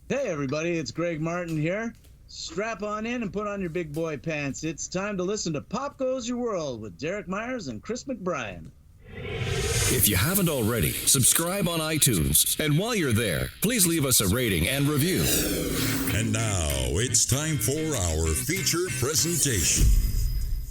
Hey everybody, it's Greg Martin here. Strap on in and put on your big boy pants. It's time to listen to Pop Goes Your World with Derek Myers and Chris McBrien. If you haven't already, subscribe on iTunes. And while you're there, please leave us a rating and review. And now it's time for our feature presentation.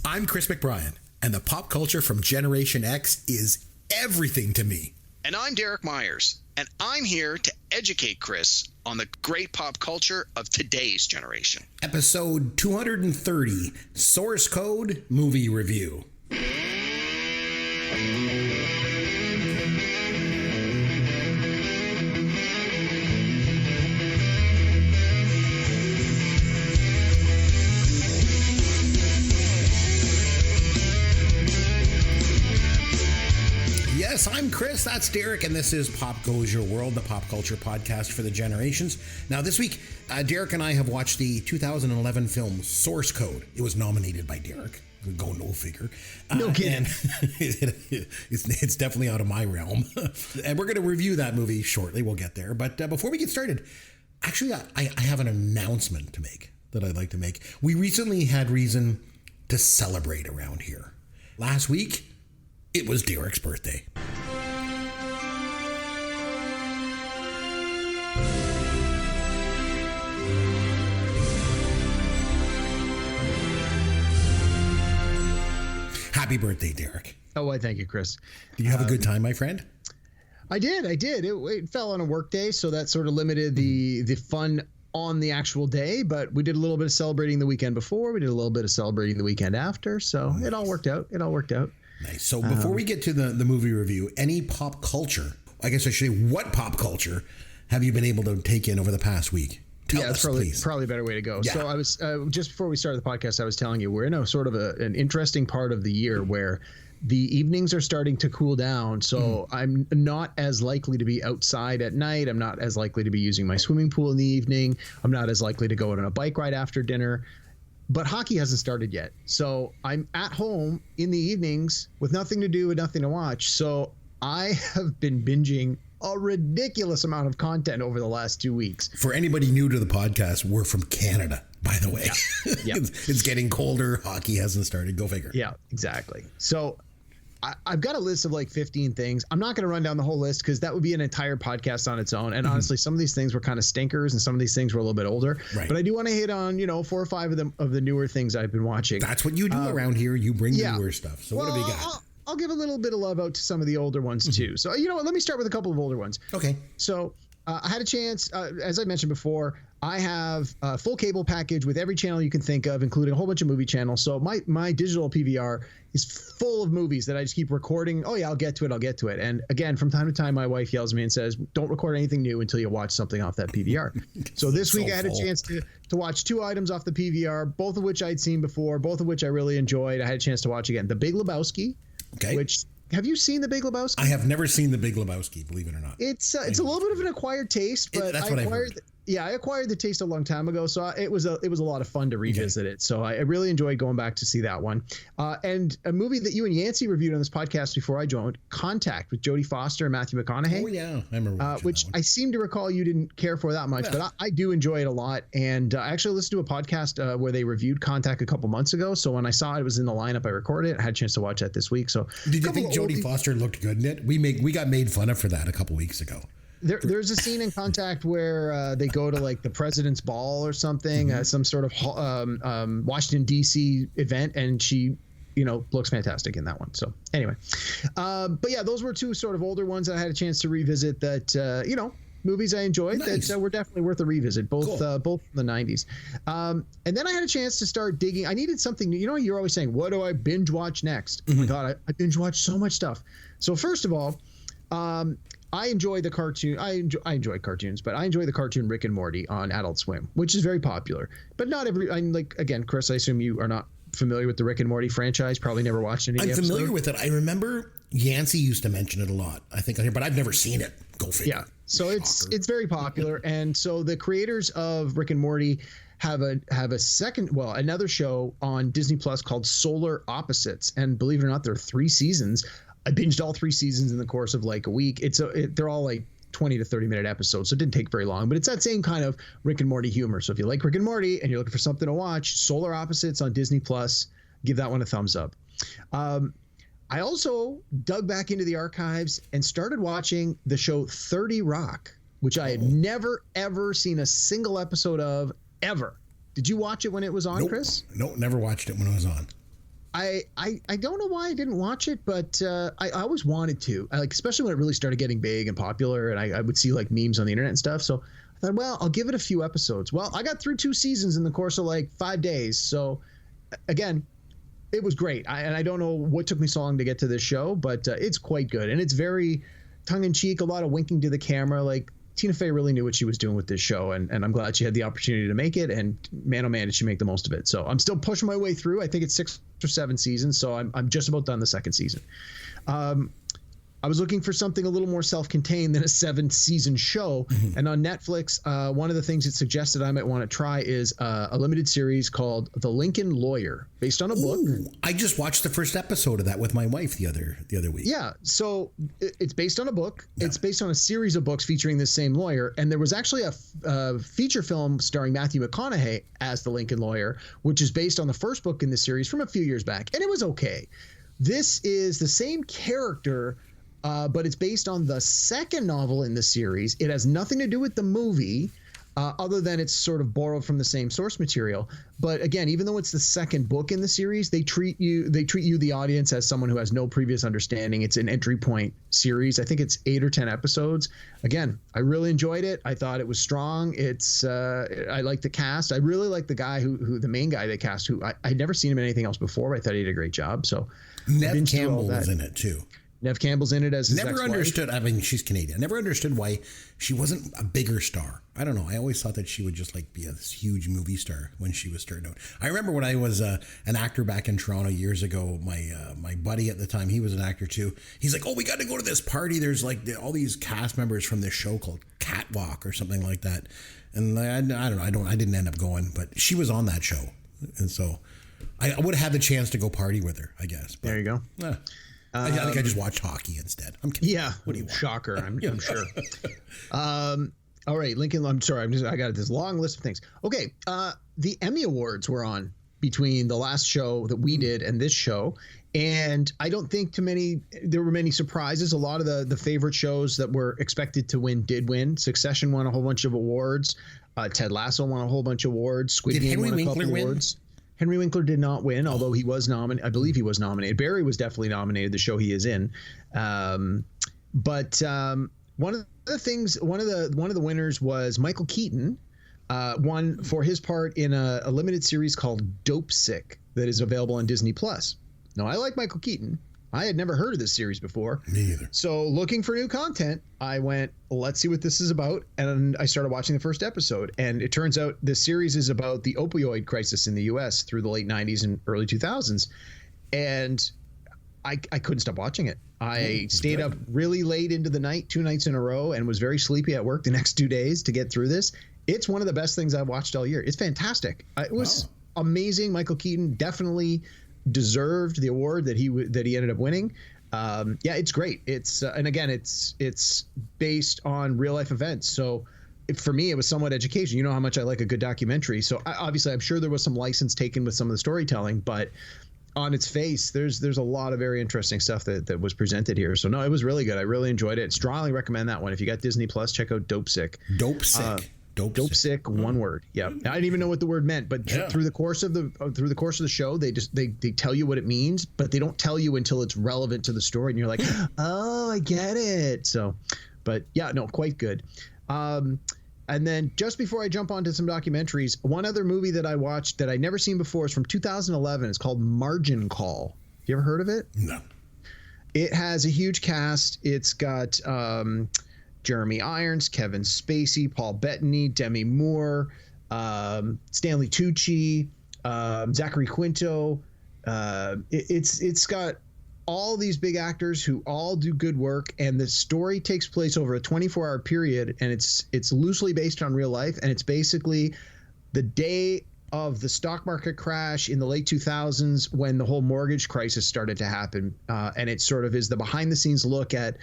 I'm Chris McBrien, and the pop culture from Generation X is everything to me. And I'm Derek Myers, and I'm here to educate Chris on the great pop culture of today's generation. Episode 230, Source Code Movie Review. Yes, I'm Chris, that's Derek, and this is Pop Goes Your World, the pop culture podcast for the generations. Now, this week, Derek and I have watched the 2011 film Source Code. It was nominated by Derek. Go no figure. No kidding. It's definitely out of my realm. And we're going to review that movie shortly. We'll get there. But before we get started, actually, I have an announcement to make that I'd like to make. We recently had reason to celebrate around here. Last week, it was Derek's birthday. Happy birthday, Derek. Oh, why, thank you, Chris. Did you have a good time, my friend? I did. It fell on a work day, so that sort of limited the fun on the actual day, but we did a little bit of celebrating the weekend before. We did a little bit of celebrating the weekend after, so It all worked out. Nice. So before we get to the movie review, any pop culture, I guess I should say, what pop culture have you been able to take in over the past week? Tell us, that's probably a better way to go. Yeah. So I was just before we started the podcast, I was telling you we're in a sort of an interesting part of the year where the evenings are starting to cool down. So I'm not as likely to be outside at night. I'm not as likely to be using my swimming pool in the evening. I'm not as likely to go on a bike ride after dinner. But hockey hasn't started yet. So I'm at home in the evenings with nothing to do and nothing to watch. So I have been binging a ridiculous amount of content over the last 2 weeks. For anybody new to the podcast, we're from Canada, by the way. Yeah. It's getting colder. Hockey hasn't started. Go figure. Yeah, exactly. So I've got a list of like 15 things. I'm not going to run down the whole list because that would be an entire podcast on its own. And honestly, some of these things were kind of stinkers and some of these things were a little bit older. Right. But I do want to hit on, 4 or 5 of the newer things I've been watching. That's what you do around here. You bring the newer stuff. So what have you got? I'll give a little bit of love out to some of the older ones too. So, you know what? Let me start with a couple of older ones. Okay. So I had a chance, as I mentioned before, I have a full cable package with every channel you can think of, including a whole bunch of movie channels. So my digital PVR is full of movies that I just keep recording. Oh, yeah, I'll get to it. And again, from time to time, my wife yells at me and says, don't record anything new until you watch something off that PVR. So this week I had a chance to watch 2 items off the PVR, both of which I'd seen before, both of which I really enjoyed. I had a chance to watch again. The Big Lebowski. Okay. Which, have you seen The Big Lebowski? I have never seen The Big Lebowski, believe it or not. It's a little bit of an acquired taste, but that's what I heard. Yeah, I acquired the taste a long time ago, so it was a lot of fun to revisit it. So I really enjoyed going back to see that one. And a movie that you and Yancey reviewed on this podcast before I joined, Contact, with Jodie Foster and Matthew McConaughey. Oh yeah, I remember. Which I seem to recall you didn't care for that much, but I do enjoy it a lot. And I actually listened to a podcast where they reviewed Contact a couple months ago. So when I saw it was in the lineup, I recorded it. I had a chance to watch that this week. So did you think Jodie Foster looked good in it? We got made fun of for that a couple weeks ago. There's a scene in Contact where they go to like the president's ball or something, some sort of Washington D.C. event, and she, looks fantastic in that one. So anyway, but yeah, those were 2 sort of older ones that I had a chance to revisit. That movies I enjoyed that were definitely worth a revisit, both from the 90s. And then I had a chance to start digging. I needed something new. You're always saying, what do I binge watch next? Oh my God, I binge watch so much stuff. So first of all, I enjoy the cartoon. I enjoy cartoons, but I enjoy the cartoon Rick and Morty on Adult Swim, which is very popular. But not every. Again, Chris, I assume you are not familiar with the Rick and Morty franchise. Probably never watched any. I'm familiar with it. I remember Yancey used to mention it a lot. I think, but I've never seen it. Go figure. Yeah. So it's very popular, and so the creators of Rick and Morty have another show on Disney Plus called Solar Opposites, and believe it or not, there are 3 seasons. I binged all 3 seasons in the course of like a week. They're all like 20 to 30 minute episodes, so it didn't take very long. But it's that same kind of Rick and Morty humor. So if you like Rick and Morty and you're looking for something to watch, Solar Opposites on Disney Plus, give that one a thumbs up. I also dug back into the archives and started watching the show 30 Rock, which I had never, ever seen a single episode of, ever. Did you watch it when it was on, Nope. Chris? Nope, never watched it when it was on. I don't know why I didn't watch it, but I always wanted to, especially when it really started getting big and popular, and I would see like memes on the internet and stuff. So I thought, well, I'll give it a few episodes. Well, I got through 2 seasons in the course of like 5 days. So again, it was great. And I don't know what took me so long to get to this show, but it's quite good. And it's very tongue-in-cheek, a lot of winking to the camera. Like, Tina Fey really knew what she was doing with this show, and I'm glad she had the opportunity to make it. And man, oh man, did she make the most of it. So I'm still pushing my way through. I think it's 6 or 7 seasons, so I'm just about done the second season. I was looking for something a little more self-contained than a 7-season show. And on Netflix, one of the things it suggested I might want to try is a limited series called The Lincoln Lawyer, based on a book. I just watched the first episode of that with my wife the other week. Yeah, so it's based on a book. Yeah. It's based on a series of books featuring this same lawyer. And there was actually a feature film starring Matthew McConaughey as the Lincoln Lawyer, which is based on the first book in the series from a few years back. And it was okay. This is the same character, but it's based on the second novel in the series. It has nothing to do with the movie, other than it's sort of borrowed from the same source material. But again, even though it's the second book in the series, they treat you, the audience, as someone who has no previous understanding. It's an entry point series. I think it's 8 or 10 episodes. Again, I really enjoyed it. I thought it was strong. I like the cast. I really like the guy who the main guy they cast, who I'd never seen him in anything else before. But I thought he did a great job. So Neve Campbell was in it too. Neve Campbell's in it as his Never understood. I mean, she's Canadian. I never understood why she wasn't a bigger star. I don't know. I always thought that she would just like be this huge movie star when she was starting out. I remember when I was an actor back in Toronto years ago. My buddy at the time, he was an actor too. He's like, "Oh, we got to go to this party. There's like all these cast members from this show called Catwalk or something like that." And I don't know. I didn't end up going, but she was on that show, and so I would have had the chance to go party with her, I guess. But, there you go. I think I just watched hockey instead. I'm kidding. Yeah. What do you want? Shocker. I'm sure. All right, Lincoln. I'm sorry. I got this long list of things. Okay. The Emmy Awards were on between the last show that we did and this show, and I don't think there were many surprises. A lot of the favorite shows that were expected to win did win. Succession won a whole bunch of awards. Ted Lasso won a whole bunch of awards. Squid Game won a couple awards. Henry Winkler did not win, although he was nominated. I believe he was nominated. Barry was definitely nominated, the show he is in. But one of the winners was Michael Keaton, won for his part in a limited series called Dope Sick that is available on Disney Plus. Now, I like Michael Keaton. I had never heard of this series before. Me either. So looking for new content, I went, let's see what this is about. And I started watching the first episode. And it turns out this series is about the opioid crisis in the U.S. through the late 90s and early 2000s. And I couldn't stop watching it. I stayed up really late into the night, 2 nights in a row, and was very sleepy at work the next 2 days to get through this. It's one of the best things I've watched all year. It's fantastic. It was amazing. Michael Keaton definitely deserved the award that he ended up winning. Yeah, it's great. It's and again, it's based on real life events. So for me, it was somewhat education. You know how much I like a good documentary. So obviously, I'm sure there was some license taken with some of the storytelling, but on its face, there's a lot of very interesting stuff that was presented here. So no, it was really good. I really enjoyed it. Strongly recommend that one. If you got Disney Plus, check out Dope Sick. Dope Sick. Dope Sick, one word. Yeah, I didn't even know what the word meant, but through the course of the show, they tell you what it means, but they don't tell you until it's relevant to the story, and you're like, oh, I get it. So, but yeah, no, quite good. And then just before I jump onto some documentaries, one other movie that I watched that I'd never seen before is from 2011. It's called Margin Call. You ever heard of it? No. It has a huge cast. It's got Jeremy Irons, Kevin Spacey, Paul Bettany, Demi Moore, Stanley Tucci, Zachary Quinto. It's got all these big actors who all do good work, and the story takes place over a 24-hour period, and it's loosely based on real life, and it's basically the day of the stock market crash in the late 2000s when the whole mortgage crisis started to happen, and it sort of is the behind-the-scenes look at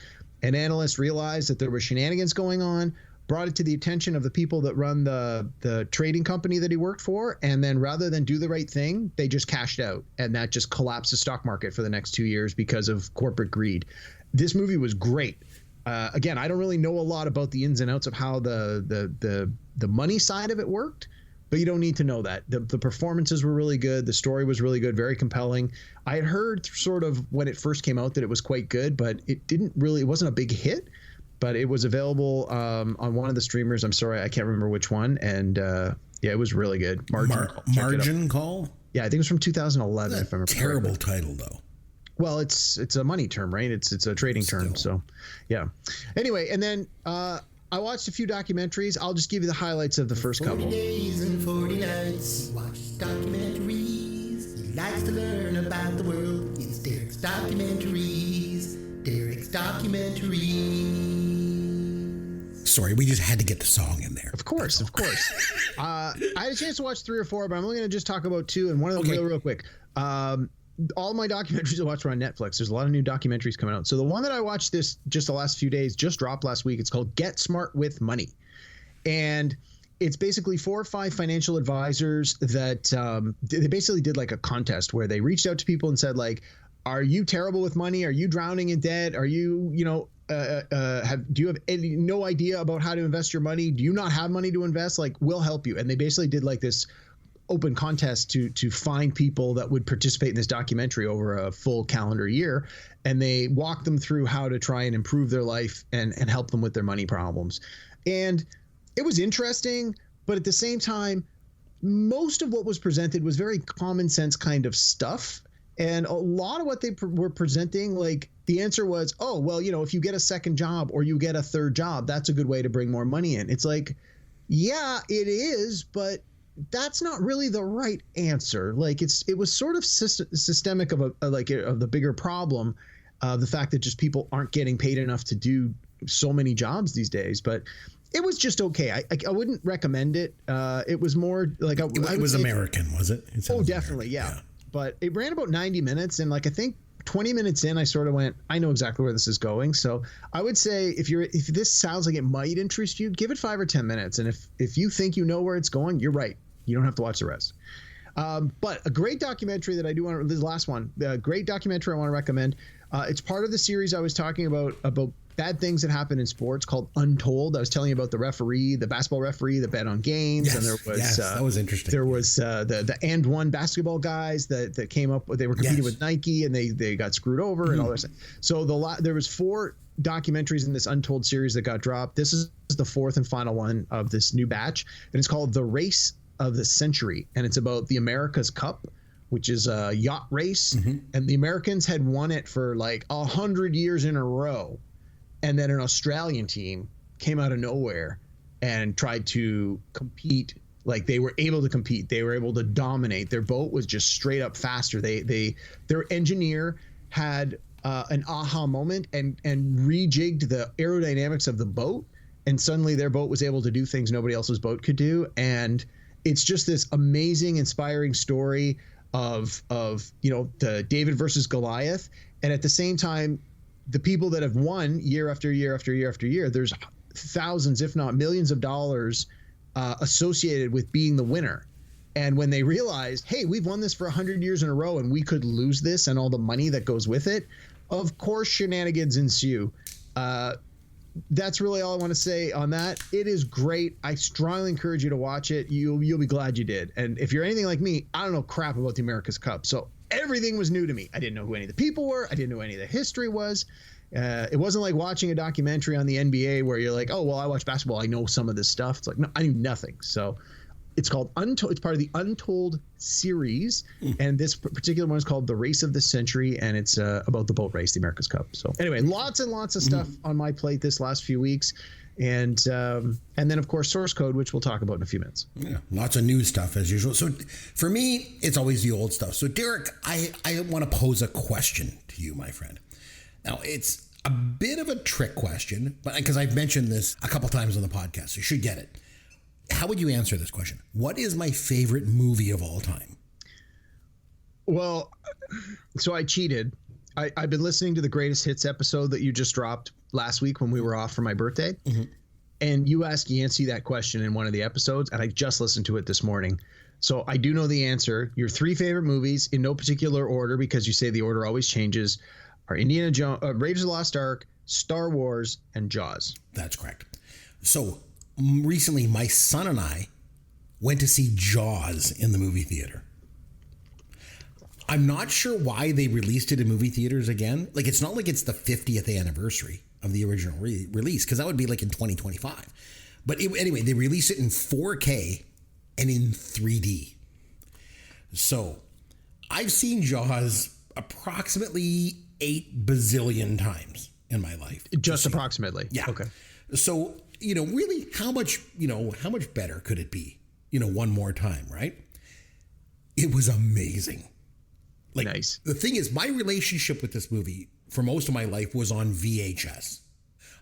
An analyst realized that there were shenanigans going on, brought it to the attention of the people that run the trading company that he worked for, and then rather than do the right thing, they just cashed out, and that just collapsed the stock market for the next 2 years because of corporate greed. This movie was great. Again, I don't really know a lot about the ins and outs of how the money side of it worked, but you don't need to know that. The performances were really good. The story was really good, very compelling. I had heard sort of when it first came out that it was quite good, but it wasn't a big hit. But it was available on one of the streamers. I'm sorry, I can't remember which one. And yeah, it was really good. Margin Call? Yeah, I think it was from 2011. If I remember terrible correctly. Title, though. Well, it's a money term, right? It's a trading term. So, yeah. Anyway, and then I watched a few documentaries. I'll just give you the highlights of the first 40 couple. days and 40 nights. He watches documentaries. He likes to learn about the world. It's Derek's Documentaries. Derek's Documentaries. Sorry, we just had to get the song in there. Of course. I had a chance to watch 3 or 4, but I'm only going to just talk about 2, and one of them real quick. All my documentaries I watch are on Netflix. There's a lot of new documentaries coming out. So the one that I watched just the last few days just dropped last week. It's called Get Smart with Money. And it's basically 4 or 5 financial advisors that they basically did like a contest where they reached out to people and said, like, are you terrible with money? Are you drowning in debt? Are you, do you have no idea about how to invest your money? Do you not have money to invest? Like, we'll help you. And they basically did like this open contest to find people that would participate in this documentary over a full calendar year. And they walked them through how to try and improve their life and help them with their money problems. And it was interesting, but at the same time, most of what was presented was very common sense kind of stuff. And a lot of what they were presenting, like the answer was, oh, well, if you get a second job or you get a third job, that's a good way to bring more money in. It's like, yeah, it is, but that's not really the right answer. Like it was sort of systemic of of the bigger problem, the fact that just people aren't getting paid enough to do so many jobs these days. But it was just okay. I wouldn't recommend it. It was more like it was American, was it? Oh, definitely, yeah. But it ran about 90 minutes, and like I think 20 minutes in, I sort of went, I know exactly where this is going. So I would say if this sounds like it might interest you, give it 5 or 10 minutes, and if you think you know where it's going, you're right. You don't have to watch the rest. But a great documentary that I do want to, this last one, a great documentary I want to recommend. It's part of the series I was talking about bad things that happen in sports called Untold. I was telling you about the basketball referee that bet on games. Yes, and there was, that was interesting. There was the and one basketball guys that came up, they were competing with Nike and they got screwed over and all that stuff. So there was 4 documentaries in this Untold series that got dropped. This is the 4th and final one of this new batch. And it's called The Race of the Century. And it's about the America's Cup, which is a yacht race. And the Americans had won it for like 100 years in a row. And then an Australian team came out of nowhere and tried to compete. Like they were able to compete. They were able to dominate. Their boat was just straight up faster. Their engineer had an aha moment and rejigged the aerodynamics of the boat. And suddenly their boat was able to do things nobody else's boat could do. And it's just this amazing, inspiring story of the David versus Goliath. And at the same time, the people that have won year after year after year after year, there's thousands, if not millions of dollars associated with being the winner. And when they realized, hey, we've won this for 100 years in a row and we could lose this and all the money that goes with it, of course, shenanigans ensue. That's really all I want to say on that. It is great. I strongly encourage you to watch it. You'll be glad you did. And if you're anything like me, I don't know crap about the America's Cup. So everything was new to me. I didn't know who any of the people were. I didn't know any of the history was. It wasn't like watching a documentary on the NBA where you're like, oh, well, I watch basketball. I know some of this stuff. It's like, no, I knew nothing. So it's called Untold. It's part of the Untold series. And this particular one is called The Race of the Century. And it's about the boat race, the America's Cup. So anyway, lots and lots of stuff on my plate this last few weeks. And then, of course, Source Code, which we'll talk about in a few minutes. Yeah, lots of new stuff as usual. So for me, it's always the old stuff. So, Derek, I want to pose a question to you, my friend. Now, it's a bit of a trick question, but because I've mentioned this a couple times on the podcast, so you should get it. How would you answer this question? What is my favorite movie of all time? Well, so I cheated. I've been listening to the Greatest Hits episode that you just dropped. last week when we were off for my birthday. And you asked Yancey that question in one of the episodes, and I just listened to it this morning. So I do know the answer. Your 3 favorite movies, in no particular order, because you say the order always changes, are Indiana Jones, Raiders of the Lost Ark, Star Wars, and Jaws. That's correct. So recently, my son and I went to see Jaws in the movie theater. I'm not sure why they released it in movie theaters again. Like, it's not like it's the 50th anniversary of the original release, because that would be like in 2025. But anyway, they released it in 4K and in 3D. So I've seen Jaws approximately 8 bazillion times in my life. Just approximately. Yeah. Okay. So, really, how much better could it be? One more time, right? It was amazing. Like, nice. The thing is, my relationship with this movie for most of my life was on VHS.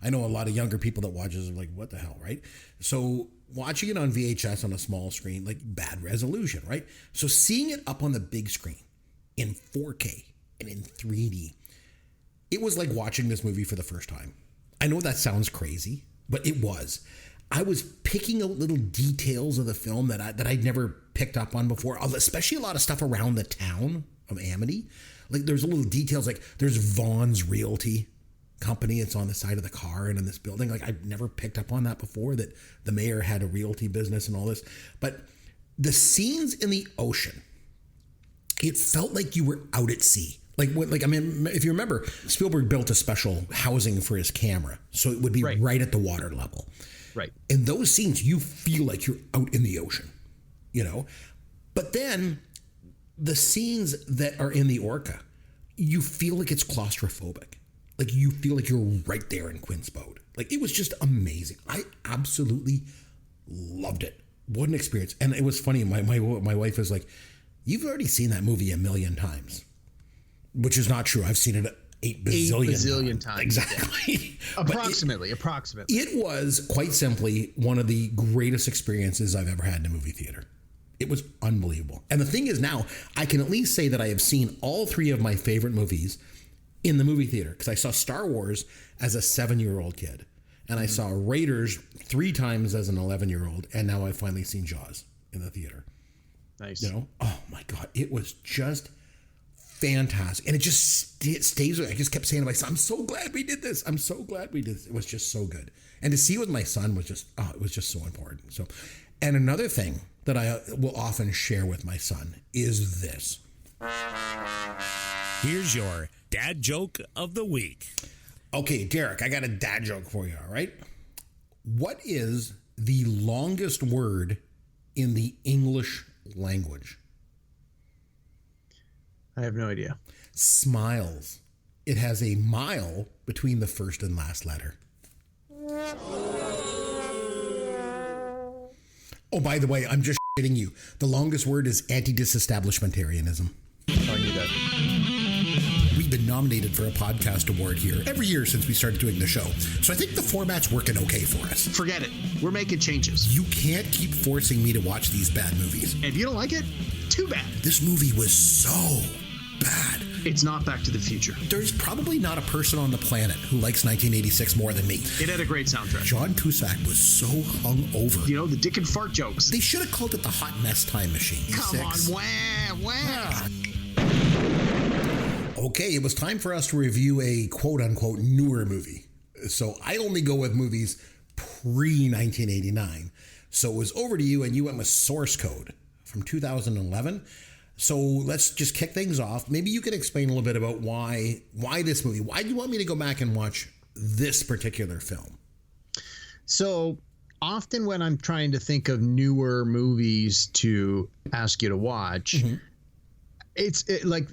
I know a lot of younger people that watch this are like, what the hell, right? So watching it on VHS on a small screen, like bad resolution, right? So seeing it up on the big screen in 4K and in 3D, it was like watching this movie for the first time. I know that sounds crazy, but it was. I was picking out little details of the film that I'd never picked up on before, especially a lot of stuff around the town of Amity. Like, there's little details, like there's Vaughn's Realty Company. It's on the side of the car and in this building. Like, I've never picked up on that before, that the mayor had a realty business and all this. But the scenes in the ocean, it felt like you were out at sea. If you remember, Spielberg built a special housing for his camera, so it would be right at the water level. Right. In those scenes, you feel like you're out in the ocean, But then the scenes that are in the Orca, you feel like it's claustrophobic. Like, you feel like you're right there in Quint's boat. Like, it was just amazing. I absolutely loved it. What an experience. And it was funny. My wife was like, "You've already seen that movie a million times," which is not true. I've seen it 8 bazillion times. Exactly. Approximately. It was, quite simply, one of the greatest experiences I've ever had in a movie theater. It was unbelievable. And the thing is, now I can at least say that I have seen all 3 of my favorite movies in the movie theater, because I saw Star Wars as a 7-year-old kid, and I saw Raiders 3 times as an 11-year-old, and now I've finally seen Jaws in the theater. Nice. Oh my God, it was just fantastic. And it just stays with me. I just kept saying to myself, I'm so glad we did this. I'm so glad we did this. It was just so good. And to see it with my son was just, it was just so important. So, and another thing that I will often share with my son is this. Here's your dad joke of the week. Okay, Derek, I got a dad joke for you, all right? What is the longest word in the English language? I have no idea. Smiles. It has a mile between the first and last letter. Oh, by the way, I'm just shitting you. The longest word is anti-disestablishmentarianism. I knew that. We've been nominated for a podcast award here every year since we started doing the show. So I think the format's working okay for us. Forget it. We're making changes. You can't keep forcing me to watch these bad movies. And if you don't like it, too bad. This movie was so bad. It's not Back to the Future. There's probably not a person on the planet who likes 1986 more than me. It had a great soundtrack. John Cusack was so hungover. You know, the dick and fart jokes. They should have called it the Hot Mess Time Machine. Come on, wah. Okay, it was time for us to review a quote-unquote newer movie. So I only go with movies pre-1989. So it was over to you, and you went with Source Code from 2011. So let's just kick things off. Maybe you can explain a little bit about why this movie. Why do you want me to go back and watch this particular film? So often when I'm trying to think of newer movies to ask you to watch, it's like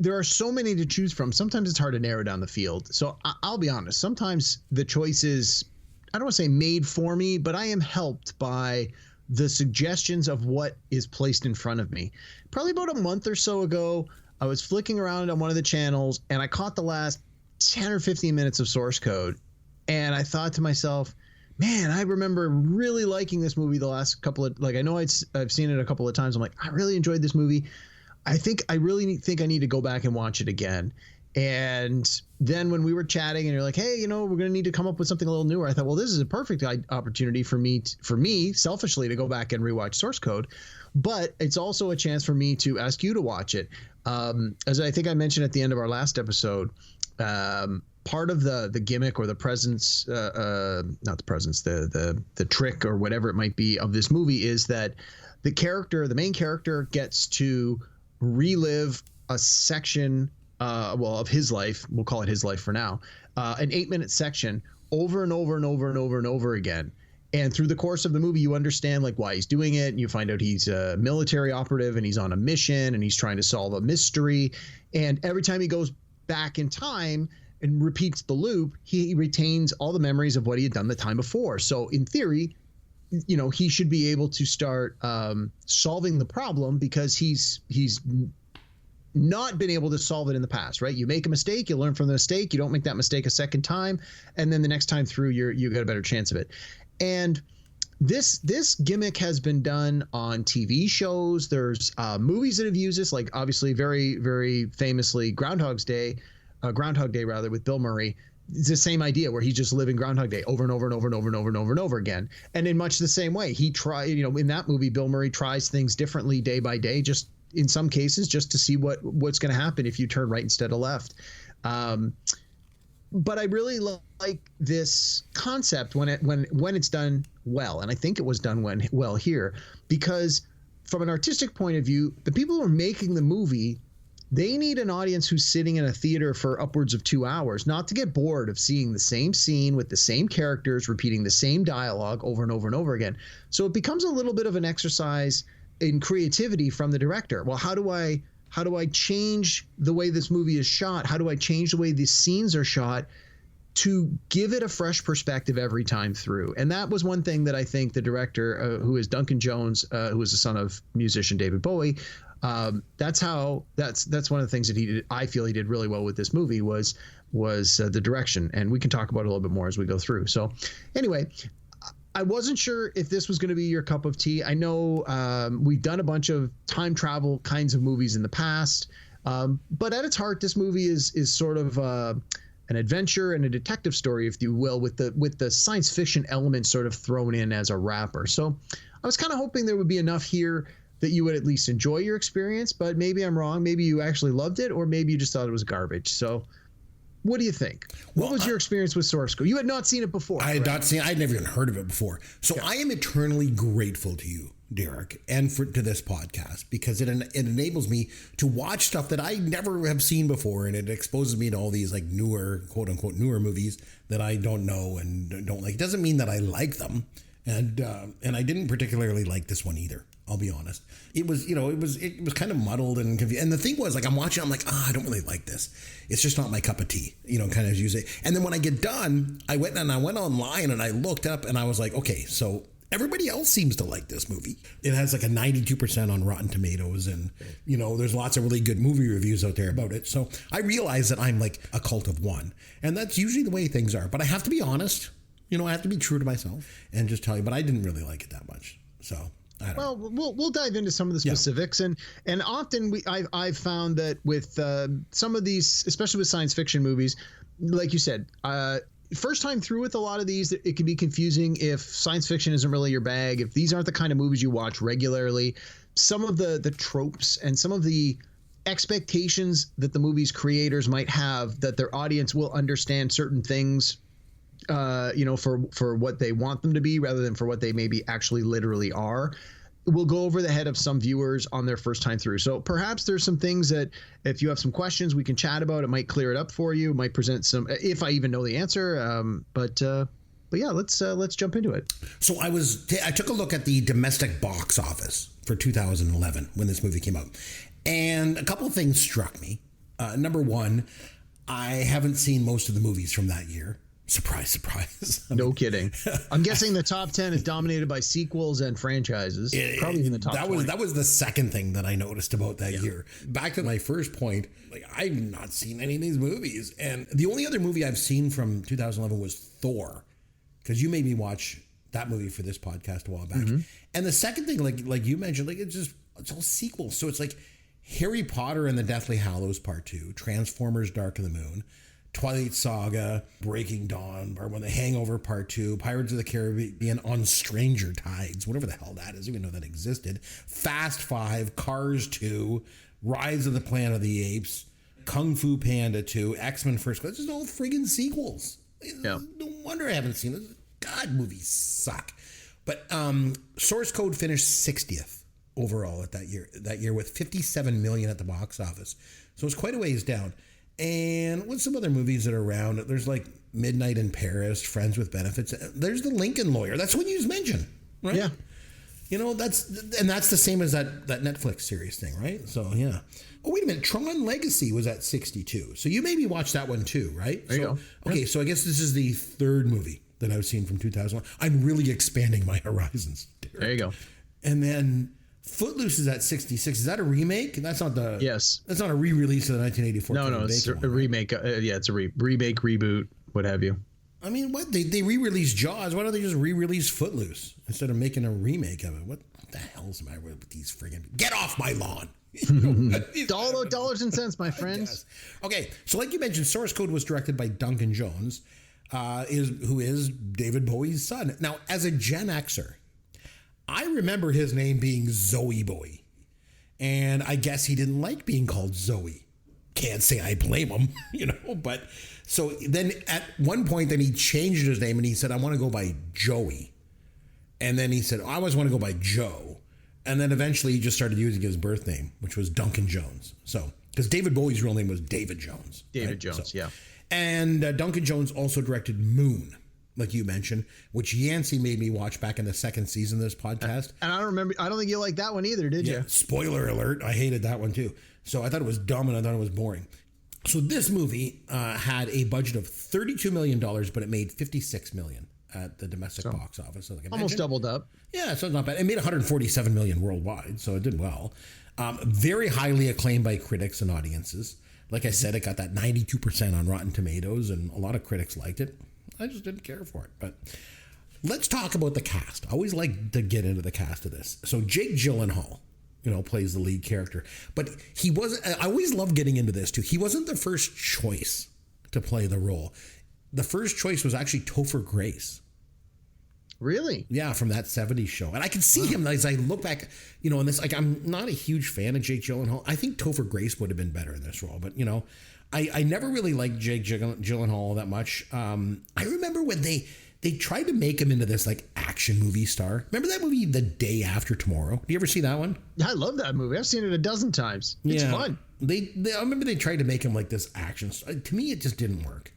there are so many to choose from. Sometimes it's hard to narrow down the field. So I'll be honest. Sometimes the choice is, I don't want to say made for me, but I am helped by the suggestions of what is placed in front of me. Probably about a month or so ago, I was flicking around on one of the channels and I caught the last 10 or 15 minutes of Source Code. And I thought to myself, man, I remember really liking this movie the last couple of, like, I know I've seen it a couple of times. I'm like, I really enjoyed this movie. I really think I need to go back and watch it again. And then when we were chatting and you're like, hey, we're going to need to come up with something a little newer, I thought, well, this is a perfect opportunity for me selfishly to go back and rewatch Source Code. But it's also a chance for me to ask you to watch it. As I think I mentioned at the end of our last episode, part of the gimmick or the presence, not the presence, the trick or whatever it might be of this movie is that the main character gets to relive a section of his life. We'll call it his life for now, an 8-minute section over and over and over and over and over again. And through the course of the movie, you understand like why he's doing it. And you find out he's a military operative and he's on a mission and he's trying to solve a mystery. And every time he goes back in time and repeats the loop, he retains all the memories of what he had done the time before. So in theory, he should be able to start solving the problem because he's not been able to solve it in the past, right? You make a mistake, you learn from the mistake, you don't make that mistake a second time, and then the next time through you got a better chance of it. And this gimmick has been done on TV shows. There's movies that have used this, like obviously very, very famously Groundhog Day with Bill Murray. It's the same idea where he's just living Groundhog Day over and over and over and over and over and over and over again. And in much the same way, in that movie, Bill Murray tries things differently day by day, just in some cases, just to see what's going to happen if you turn right instead of left. But I really like this concept when it's done well, and I think it was done well here, because from an artistic point of view, the people who are making the movie, they need an audience who's sitting in a theater for upwards of 2 hours, not to get bored of seeing the same scene with the same characters, repeating the same dialogue over and over and over again. So it becomes a little bit of an exercise in creativity from the director. Well, how do I change the way this movie is shot? How do I change the way these scenes are shot to give it a fresh perspective every time through? And that was one thing that I think the director, who is Duncan Jones, who is the son of musician David Bowie, that's one of the things that he did. I feel he did really well with this movie was the direction, and we can talk about it a little bit more as we go through. So anyway, I wasn't sure if this was going to be your cup of tea. I know we've done a bunch of time travel kinds of movies in the past, but at its heart, this movie is sort of an adventure and a detective story, if you will, with the science fiction element sort of thrown in as a wrapper. So I was kind of hoping there would be enough here that you would at least enjoy your experience, but maybe I'm wrong. Maybe you actually loved it, or maybe you just thought it was garbage. So what do you think? What was your experience with Source Code? You had not seen it before. I had not seen it. I'd never even heard of it before. So yeah. I am eternally grateful to you, Derek, and to this podcast, because it enables me to watch stuff that I never have seen before, and it exposes me to all these like newer, quote unquote, newer movies that I don't know and don't like. It doesn't mean that I like them, and I didn't particularly like this one either. I'll be honest. It was kind of muddled and confused. And the thing was, like, I'm watching, I'm like, I don't really like this. It's just not my cup of tea, kind of as you say. And then when I get done, I went online and I looked up and I was like, okay, so everybody else seems to like this movie. It has like a 92% on Rotten Tomatoes, and there's lots of really good movie reviews out there about it. So I realize that I'm like a cult of one, and that's usually the way things are. But I have to be honest. I have to be true to myself and just tell you. But I didn't really like it that much. So. Well, we'll dive into some of the specifics, and often I've found that with some of these, especially with science fiction movies, like you said, first time through with a lot of these, it can be confusing if science fiction isn't really your bag, if these aren't the kind of movies you watch regularly. Some of the tropes and some of the expectations that the movie's creators might have that their audience will understand certain things for what they want them to be rather than for what they maybe actually literally are, will go over the head of some viewers on their first time through. So perhaps there's some things that if you have some questions we can chat about, it might clear it up for you, might present some, if I even know the answer. But yeah, let's jump into it. So I took a look at the domestic box office for 2011 when this movie came out, and a couple of things struck me. Number one, I haven't seen most of the movies from that year. Surprise, surprise. No kidding. I'm guessing the top 10 is dominated by sequels and franchises. Probably in the top 20. That was the second thing that I noticed about that year. Back to my first point, like, I've not seen any of these movies. And the only other movie I've seen from 2011 was Thor, because you made me watch that movie for this podcast a while back. Mm-hmm. And the second thing, like you mentioned, like it's all sequels. So it's like, Harry Potter and the Deathly Hallows Part 2, Transformers Dark of the Moon, Twilight Saga, Breaking Dawn, Part 1, The Hangover Part 2, Pirates of the Caribbean on Stranger Tides, whatever the hell that is, I didn't even know that existed, Fast 5, Cars 2, Rise of the Planet of the Apes, Kung Fu Panda 2, X-Men First Class. This is all friggin' sequels. Yeah. No wonder I haven't seen this. God, movies suck. But Source Code finished 60th overall at that year with 57 million at the box office. So it's quite a ways down. And with some other movies that are around, there's like Midnight in Paris, Friends with Benefits. There's The Lincoln Lawyer. That's what you just mentioned, right? Yeah. You know, that's the same as that Netflix series thing, right? So, yeah. Oh, wait a minute. Tron Legacy was at 62. So you maybe watched that one too, right? There you go. Okay, so I guess this is the third movie that I've seen from 2001. I'm really expanding my horizons. Derek. There you go. And then Footloose is at 66. Is that a remake? That's not the... Yes. That's not a re-release of the 1984. No, it's a remake. Yeah, it's a remake, reboot, what have you. I mean, what? They re-released Jaws. Why don't they just re-release Footloose instead of making a remake of it? What the hell's the matter with these friggin'... Get off my lawn! Dollars and cents, my friends. Okay, so like you mentioned, Source Code was directed by Duncan Jones, who is David Bowie's son. Now, as a Gen Xer, I remember his name being Zoe Bowie, and I guess he didn't like being called Zoe. Can't say I blame him, but so then at one point then he changed his name and he said, I want to go by Joey. And then he said, I always want to go by Joe. And then eventually he just started using his birth name, which was Duncan Jones. So, because David Bowie's real name was David Jones. David Jones, yeah. And Duncan Jones also directed Moon, like you mentioned, which Yancey made me watch back in the second season of this podcast. And I don't think you liked that one either, did you? Spoiler alert, I hated that one too. So I thought it was dumb and I thought it was boring. So this movie had a budget of $32 million, but it made $56 million at the domestic box office. So like almost doubled up. Yeah, so it's not bad. It made $147 million worldwide, so it did well. Very highly acclaimed by critics and audiences. Like I said, it got that 92% on Rotten Tomatoes, and a lot of critics liked it. I just didn't care for it. But let's talk about the cast. I always like to get into the cast of this. So Jake Gyllenhaal, plays the lead character. But he wasn't, I always love getting into this too. He wasn't the first choice to play the role. The first choice was actually Topher Grace. Really? Yeah, from that 70s show. And I can see him as I look back, in this, like, I'm not a huge fan of Jake Gyllenhaal. I think Topher Grace would have been better in this role. But, I never really liked Jake Gyllenhaal that much. I remember when they tried to make him into this, like, action movie star. Remember that movie, The Day After Tomorrow? Do you ever see that one? I love that movie. I've seen it a dozen times. It's fun. I remember they tried to make him like this action star. To me, it just didn't work.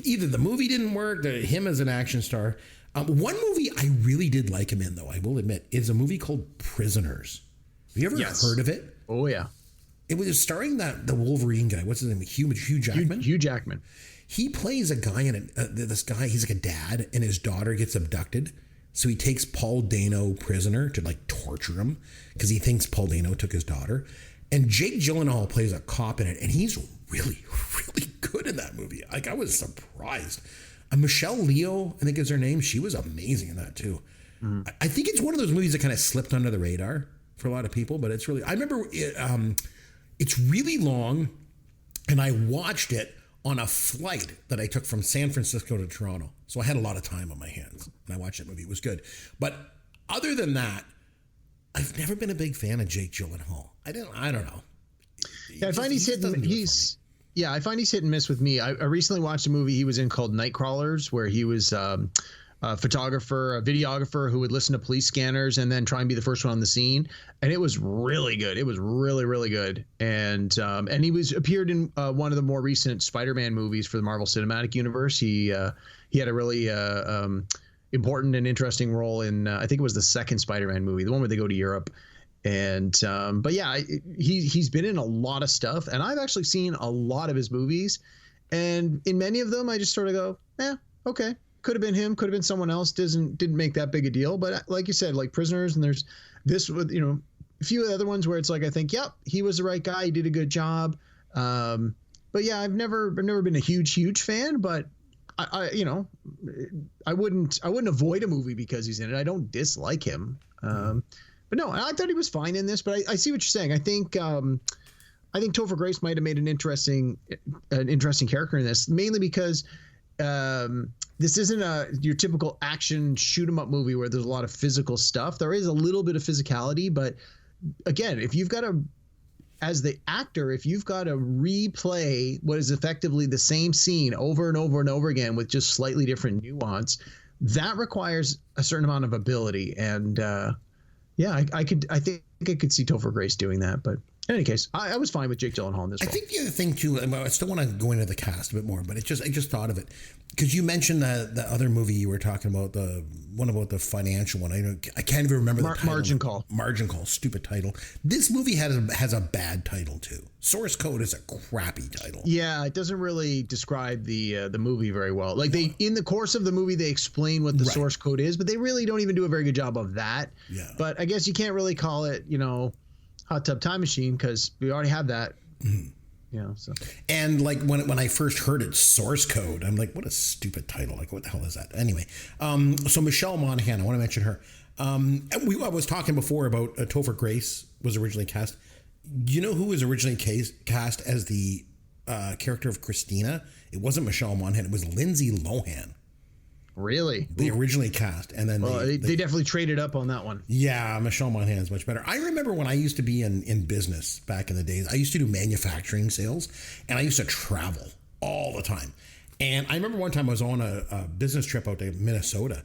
Either the movie didn't work, him as an action star. One movie I really did like him in, though, I will admit, is a movie called Prisoners. Have you ever heard of it? Oh, yeah. It was starring the Wolverine guy. What's his name? Hugh Jackman? Hugh Jackman. He plays a guy in this guy. He's like a dad, and his daughter gets abducted. So he takes Paul Dano prisoner to like torture him because he thinks Paul Dano took his daughter. And Jake Gyllenhaal plays a cop in it, and he's really, really good in that movie. Like, I was surprised. Michelle Leo, I think is her name. She was amazing in that too. I think it's one of those movies that kind of slipped under the radar for a lot of people, but it's really, I remember it's really long, and I watched it on a flight that I took from San Francisco to Toronto. So I had a lot of time on my hands, and I watched that movie. It was good. But other than that, I've never been a big fan of Jake Gyllenhaal. I don't know. Yeah, I find he's hit and miss with me. I recently watched a movie he was in called Nightcrawlers, where he was a photographer, a videographer who would listen to police scanners and then try and be the first one on the scene. And it was really good. It was really, really good. And he appeared in one of the more recent Spider-Man movies for the Marvel Cinematic Universe. He had a really important and interesting role in I think it was the second Spider-Man movie, the one where they go to Europe. And but yeah, he's been in a lot of stuff, and I've actually seen a lot of his movies, and in many of them I just sort of go, okay, could have been him, could have been someone else. Didn't make that big a deal. But like you said, like Prisoners, and there's this with a few other ones where it's like I think, yep, he was the right guy, he did a good job. But yeah, I've never been a huge fan, but I wouldn't avoid a movie because he's in it. I don't dislike him. But no, I thought he was fine in this. But I see what you're saying. I think Topher Grace might have made an interesting character in this, mainly because this isn't your typical action shoot 'em up movie where there's a lot of physical stuff. There is a little bit of physicality, but again, if you've got to, as the actor, if you've got to replay what is effectively the same scene over and over and over again with just slightly different nuance, that requires a certain amount of ability. And I think I could see Topher Grace doing that. But in any case, I was fine with Jake Gyllenhaal in this role. I think the other thing too, I still want to go into the cast a bit more, but I just thought of it because you mentioned the other movie you were talking about, the one about the financial one. I can't even remember the title. Margin Call. Margin Call, stupid title. This movie has a bad title too. Source Code is a crappy title. Yeah, it doesn't really describe the movie very well. Like in the course of the movie, they explain what the source code is, but they really don't even do a very good job of that. Yeah. But I guess you can't really call it, Hot Tub Time Machine because we already have that. Mm-hmm. So. And like when I first heard it, Source Code, I'm like, what a stupid title. Like, what the hell is that? Anyway, so Michelle Monaghan, I want to mention her. I was talking before about Topher Grace was originally cast. You know who was originally cast as the character of Christina? It wasn't Michelle Monaghan. It was Lindsay Lohan. Really? They originally cast, and then they definitely traded up on that one. Yeah, Michelle Monaghan is much better. I remember when I used to be in business back in the days, I used to do manufacturing sales, and I used to travel all the time. And I remember one time I was on a business trip out to Minnesota,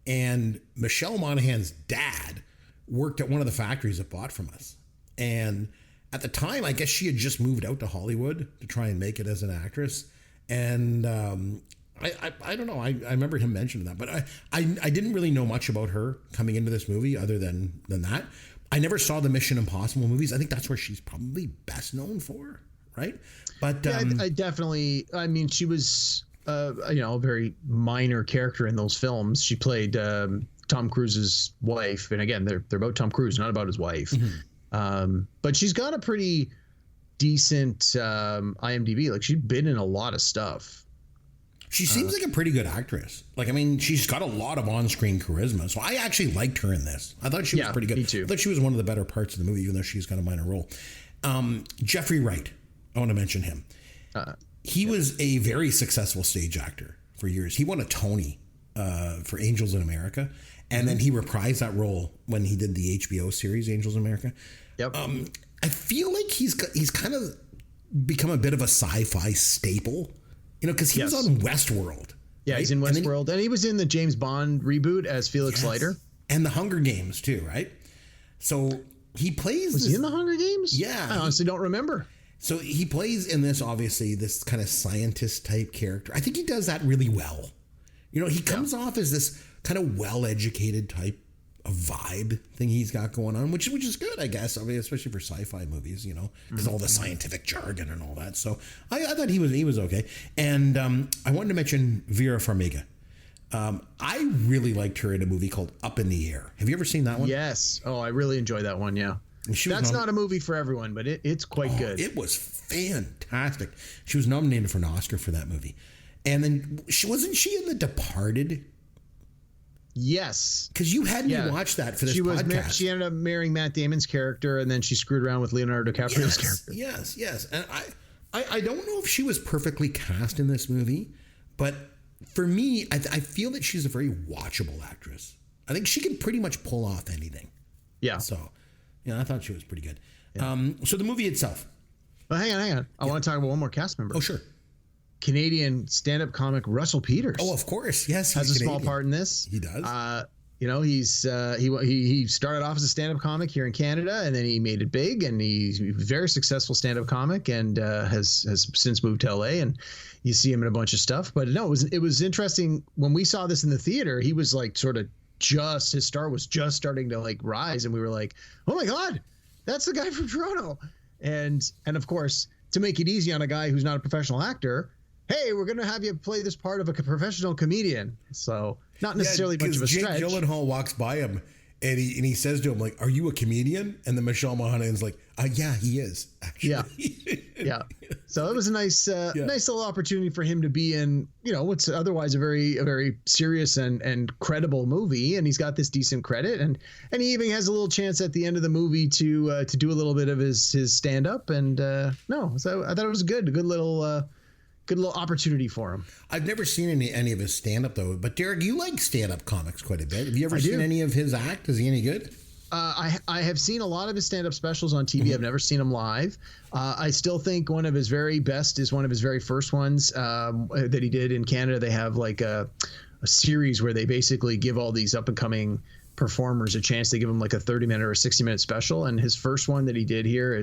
and Michelle Monaghan's dad worked at one of the factories that bought from us. And at the time, I guess she had just moved out to Hollywood to try and make it as an actress. And I don't know. I remember him mentioning that, but I didn't really know much about her coming into this movie other than that. I never saw the Mission Impossible movies. I think that's where she's probably best known for, right? But I definitely. I mean, she was a very minor character in those films. She played Tom Cruise's wife, and again, they're about Tom Cruise, not about his wife. Mm-hmm. But she's got a pretty decent IMDb. Like she's been in a lot of stuff. She seems like a pretty good actress. Like, I mean, she's got a lot of on-screen charisma. So I actually liked her in this. I thought she was pretty good. Me too. I thought she was one of the better parts of the movie, even though she's got a minor role. Jeffrey Wright, I want to mention him. He was a very successful stage actor for years. He won a Tony for Angels in America, and then he reprised that role when he did the HBO series Angels in America. Yep. I feel like he's kind of become a bit of a sci-fi staple. Because he was on Westworld. Yeah, right? He's in Westworld. And he was in the James Bond reboot as Felix Leiter. And the Hunger Games, too, right? So he plays... Was he in the Hunger Games? Yeah. I honestly don't remember. So he plays in this, obviously, this kind of scientist-type character. I think he does that really well. He comes off as this kind of well-educated type of vibe thing he's got going on, which is good, I guess. I mean, especially for sci-fi movies, because all the scientific jargon and all that. So I thought he was okay. And I wanted to mention Vera Farmiga. I really liked her in a movie called Up in the Air. Have you ever seen that one? Yes. Oh, I really enjoyed that one. Yeah. That's not a movie for everyone, but it's quite good. It was fantastic. She was nominated for an Oscar for that movie. And then wasn't she in The Departed? Yes, because you had me watch that for this podcast. She ended up marrying Matt Damon's character, and then she screwed around with Leonardo DiCaprio's character. Yes. And I don't know if she was perfectly cast in this movie, but for me, I feel that she's a very watchable actress. I think she can pretty much pull off anything. Yeah. So, I thought she was pretty good. Yeah. So the movie itself. Well, hang on. I want to talk about one more cast member. Oh, sure. Canadian stand-up comic Russell Peters. Oh, of course, yes, has a small part in this. He does. He started off as a stand-up comic here in Canada, and then he made it big, and he's a very successful stand-up comic, and has since moved to LA, and you see him in a bunch of stuff. But no, it was interesting when we saw this in the theater. He was like sort of his star was just starting to like rise, and we were like, oh my God, that's the guy from Toronto, and of course, to make it easy on a guy who's not a professional actor, hey, we're going to have you play this part of a professional comedian. So not necessarily much of a stretch. Jake Gyllenhaal walks by him and he says to him, like, are you a comedian? And then Michelle Monaghan's like, yeah, he is, actually. Yeah. Yeah. So it was a nice little opportunity for him to be in, what's otherwise a very serious and credible movie. And he's got this decent credit, and he even has a little chance at the end of the movie to do a little bit of his stand up. And so I thought it was a good little opportunity for him. I've never seen any of his stand up though. But Derek, you like stand up comics quite a bit. Have you ever seen any of his act? Is he any good? I have seen a lot of his stand-up specials on TV. I've never seen him live. I still think one of his very best is one of his very first ones that he did in Canada. They have like a series where they basically give all these up-and-coming performers a chance. They give them like a 30-minute or a 60-minute special. And his first one that he did here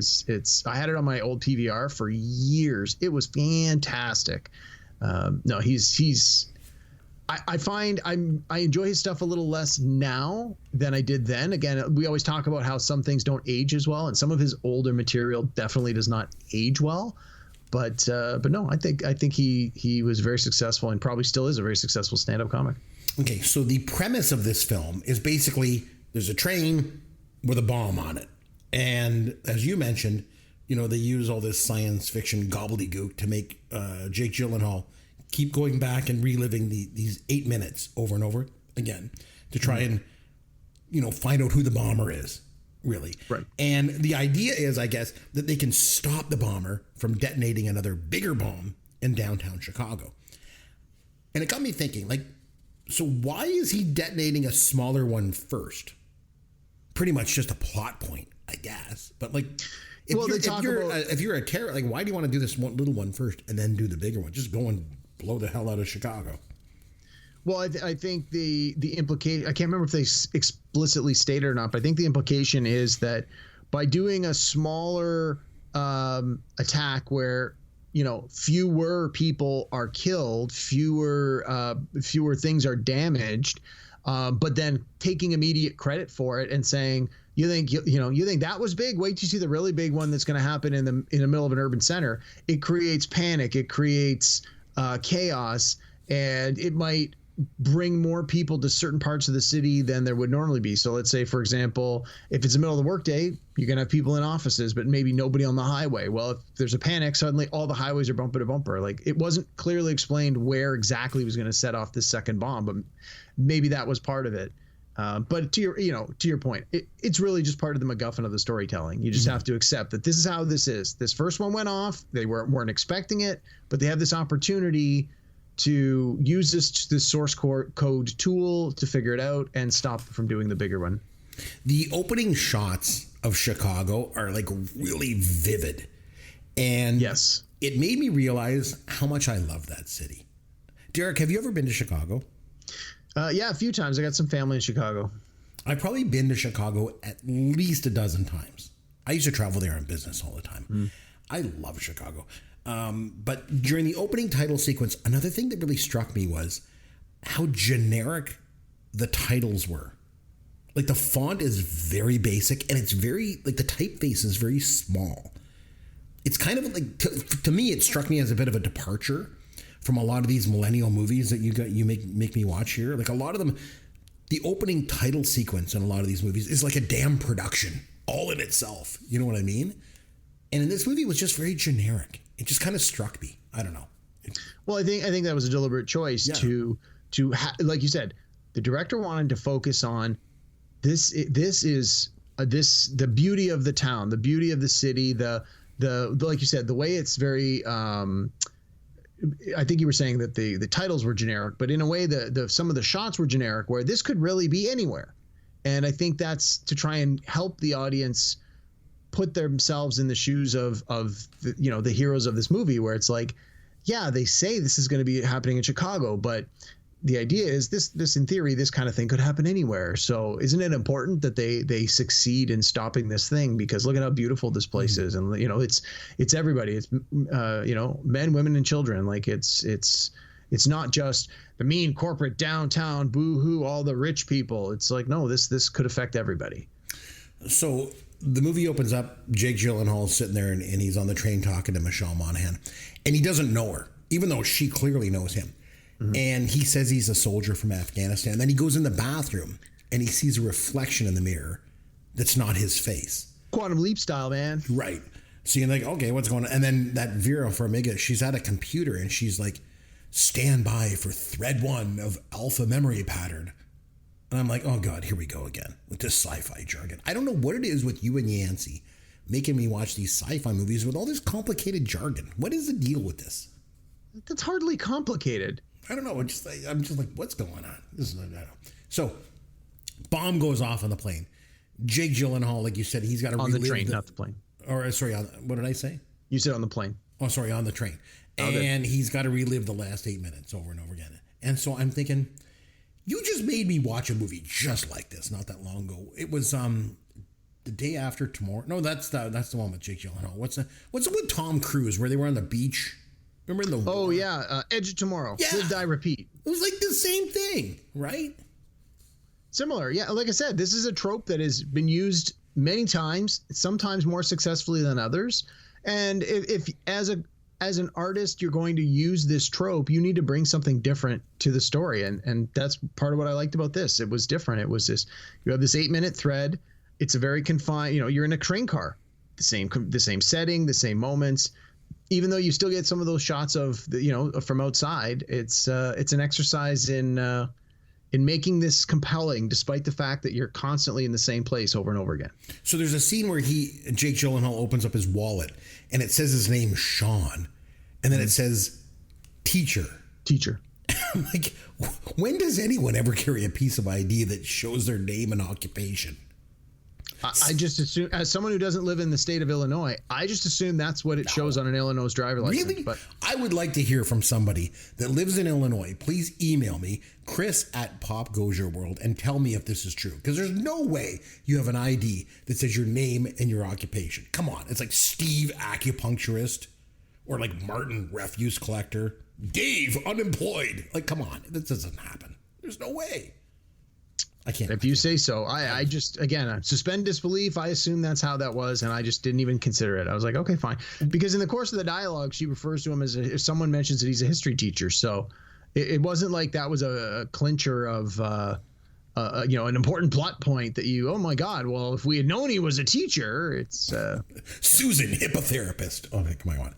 I had it on my old PVR for years. It was fantastic. I find I enjoy his stuff a little less now than I did then. Again, we always talk about how some things don't age as well, and some of his older material definitely does not age well. But no, I think he was very successful and probably still is a very successful stand-up comic. Okay, so the premise of this film is basically there's a train with a bomb on it, and as you mentioned, they use all this science fiction gobbledygook to make Jake Gyllenhaal keep going back and reliving these 8 minutes over and over again to try and, find out who the bomber is, really. Right. And the idea is, I guess, that they can stop the bomber from detonating another bigger bomb in downtown Chicago. And it got me thinking, so why is he detonating a smaller one first? Pretty much just a plot point, I guess. But if you're a terror, why do you want to do this one little one first and then do the bigger one? Just go and blow the hell out of Chicago. Well, I think the implication, I can't remember if they explicitly stated or not, but I think the implication is that by doing a smaller attack where, fewer people are killed, fewer things are damaged, but then taking immediate credit for it and saying, you think that was big? Wait till you see the really big one that's going to happen in the middle of an urban center. It creates panic. It creates chaos, and it might bring more people to certain parts of the city than there would normally be. So let's say, for example, if it's the middle of the workday, you're going to have people in offices, but maybe nobody on the highway. Well, if there's a panic, suddenly all the highways are bumper to bumper. It wasn't clearly explained where exactly he was going to set off this second bomb, but maybe that was part of it. But to your point, it's really just part of the MacGuffin of the storytelling. You just have to accept that this is how this is. This first one went off. They weren't expecting it, but they have this opportunity to use this source code tool to figure it out and stop from doing the bigger one. The opening shots of Chicago are really vivid, and yes, it made me realize how much I love that city. Derek, have you ever been to Chicago? Yeah, a few times. I got some family in Chicago. I've probably been to Chicago at least a dozen times. I used to travel there on business all the time. I love Chicago. But during the opening title sequence, another thing that really struck me was how generic the titles were. The font is very basic, and it's very, the typeface is very small. It's kind of to me, it struck me as a bit of a departure from a lot of these millennial movies that you make me watch here. A lot of them, the opening title sequence in a lot of these movies is like a damn production all in itself. You know what I mean? And in this movie, it was just very generic. It just kind of struck me. I don't know. Well, I think that was a deliberate choice to like you said, the director wanted to focus on this is the beauty of the town, the beauty of the city, the like you said, the way it's very. I think you were saying that the titles were generic, but in a way, some of the shots were generic, where this could really be anywhere. And I think that's to try and help the audience put themselves in the shoes of the heroes of this movie, where it's yeah, they say this is going to be happening in Chicago, but the idea is this in theory, this kind of thing could happen anywhere. So isn't it important that they succeed in stopping this thing? Because look at how beautiful this place is. And, it's everybody. It's, men, women, and children. It's not just the mean corporate downtown, boo-hoo, all the rich people. It's no, this could affect everybody. So the movie opens up, Jake Gyllenhaal is sitting there and he's on the train talking to Michelle Monaghan, and he doesn't know her, even though she clearly knows him. Mm-hmm. And he says he's a soldier from Afghanistan. And then he goes in the bathroom and he sees a reflection in the mirror that's not his face. Quantum Leap style, man. Right. So you're like, okay, what's going on? And then that Vera Farmiga, she's at a computer and she's like, stand by for thread 1 of alpha memory pattern. And I'm like, oh God, here we go again with this sci-fi jargon. I don't know what it is with you and Yancey making me watch these sci-fi movies with all this complicated jargon. What is the deal with this? That's hardly complicated. I don't know. I'm just like, what's going on? This is, I don't know. So, bomb goes off on the plane. Jake Gyllenhaal, like you said, he's got to on the train, not the plane. Or sorry, what did I say? You said on the plane. Oh, sorry, on the train. And he's got to relive the last 8 minutes over and over again. And so I'm thinking, you just made me watch a movie just like this not that long ago. It was The Day After Tomorrow. No, that's the one with Jake Gyllenhaal. What's it with Tom Cruise where they were on the beach? Remember the? Oh yeah, Edge of Tomorrow. Yeah. Live, Die, Repeat. It was like the same thing, right? Similar, yeah. Like I said, this is a trope that has been used many times, sometimes more successfully than others. And if as an artist you're going to use this trope, you need to bring something different to the story, and that's part of what I liked about this. It was different. It was this: you have this 8-minute thread. It's a very confined. You're in a train car, the same setting, the same moments. Even though you still get some of those shots of from outside, it's an exercise in making this compelling, despite the fact that you're constantly in the same place over and over again. So there's a scene where Jake Gyllenhaal opens up his wallet and it says his name, Sean, and then it says teacher. I'm like, when does anyone ever carry a piece of ID that shows their name and occupation? I just assume, as someone who doesn't live in the state of Illinois, I just assume that's what it shows on an Illinois driver license. Really? But I would like to hear from somebody that lives in Illinois. Please email me, Chris@PopGoesYourWorld, and tell me if this is true. Because there's no way you have an ID that says your name and your occupation. Come on. It's like Steve, acupuncturist, or like Martin, refuse collector, Dave, unemployed. Like, come on. This doesn't happen. There's no way. I can't. If you say so, I just, again, suspend disbelief. I assume that's how that was, and I just didn't even consider it. I was like, okay, fine. Because in the course of the dialogue, she refers to him as if someone mentions that he's a history teacher. So it wasn't like that was a clincher of, an important plot point that oh my God, well, if we had known he was a teacher, it's. Susan, hippotherapist. Okay, come on.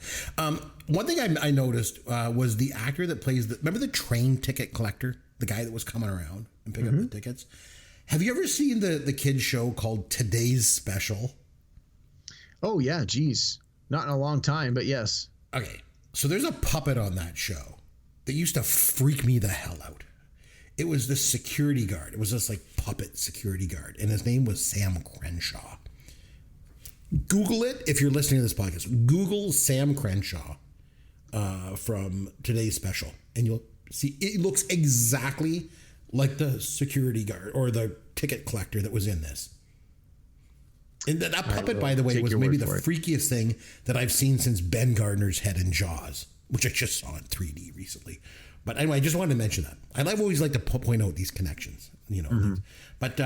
One thing I noticed was the actor that plays remember the train ticket collector? The guy that was coming around and picking up the tickets. Have you ever seen the kids show called Today's Special? Oh yeah, geez. Not in a long time, but yes. Okay. So there's a puppet on that show that used to freak me the hell out. It was this security guard. It was this like puppet security guard. And his name was Sam Crenshaw. Google it if you're listening to this podcast. Google Sam Crenshaw from Today's Special. And you'll see, it looks exactly like the security guard or the ticket collector that was in this. And that puppet, by the way, was maybe the freakiest thing that I've seen since Ben Gardner's head in Jaws, which I just saw in 3D recently. But anyway, I just wanted to mention that. I always like to point out these connections, But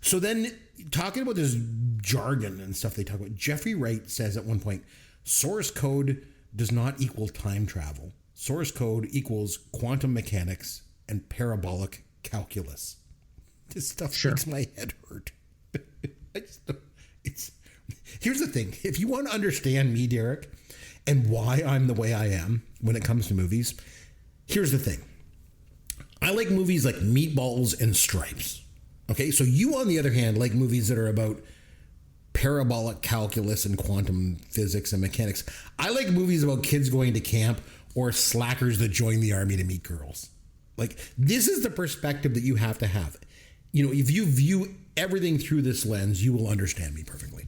so then talking about this jargon and stuff they talk about, Jeffrey Wright says at one point, source code does not equal time travel. Source code equals quantum mechanics and parabolic calculus. This stuff makes my head hurt. Here's the thing. If you want to understand me, Derek, and why I'm the way I am when it comes to movies, here's the thing. I like movies like Meatballs and Stripes. Okay, so you, on the other hand, like movies that are about parabolic calculus and quantum physics and mechanics. I like movies about kids going to camp or slackers that join the army to meet girls. Like, this is the perspective that you have to have. If you view everything through this lens, you will understand me perfectly.